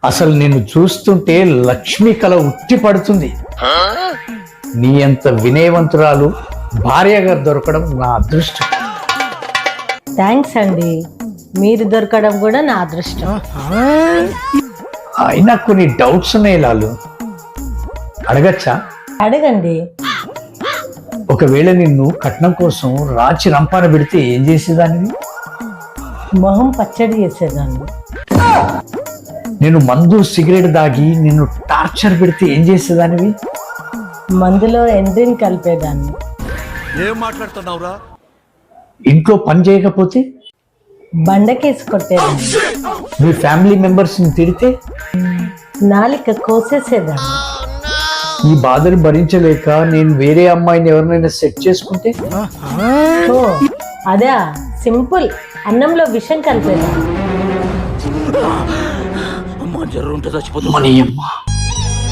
అసలు నిన్ను చూస్తుంటే లక్ష్మి కళ ఉట్టి పడుతుంది. నీ అంత వినయవంతురాలు భార్యగా దొరకడం నా అదృష్టం. థ్యాంక్స్ అండి, మీరు దొరకడం కూడా నా అదృష్టం. అయినా కొన్ని డౌట్స్ ఉన్నాయి లాలు, అడగచ్చా? అడగండి. ఒకవేళ నిన్ను కట్నం కోసం రాచి రంపాన పెడితే ఏం చేసేదానివి? మొహం పచ్చడి చేసేదాన్ని. నేను మందు సిగరెట్ దాగి నిన్ను టార్చర్ పెడితే ఏం చేసేదానివి? మందులో ఎండ్రిన్ కలిపేదాన్ని. ఏం మాట్లాడుతున్నావురా? ఇంట్లో పని చేయకపోతే బండకేసి కొట్టేదాన్ని. మీ ఫ్యామిలీ మెంబర్స్ ని తిడితే నాలిక కోసేసేదాన్ని. ఈ బాధలు భరించలేక నేను వేరే అమ్మాయిని ఎవరినైనా సెట్ చేసుకుంటే? ఓ అదా, సింపుల్. అన్నంలో విషం కలిపేదాన్ని.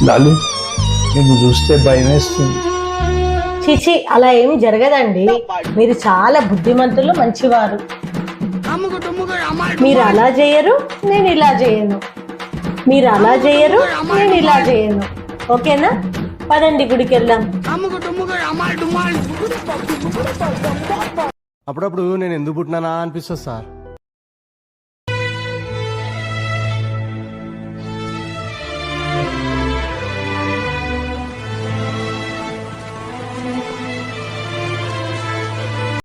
లాలు, నిన్ను చూస్తే భయం వేస్తుంది. చిచి, అలా ఏమి జరగదండి. మీరు చాలా బుద్ధిమంతులు, మంచివారు. మీరు అలా చేయరు, నేను ఇలా చేయను. మీరు అలా చేయరు, నేను ఇలా చేయను. ఓకేనా? పదండి, గుడికి వెళ్దాం. అప్పుడప్పుడు నేను ఎందుకు పుట్టినానా అనిపిస్తుంది సార్.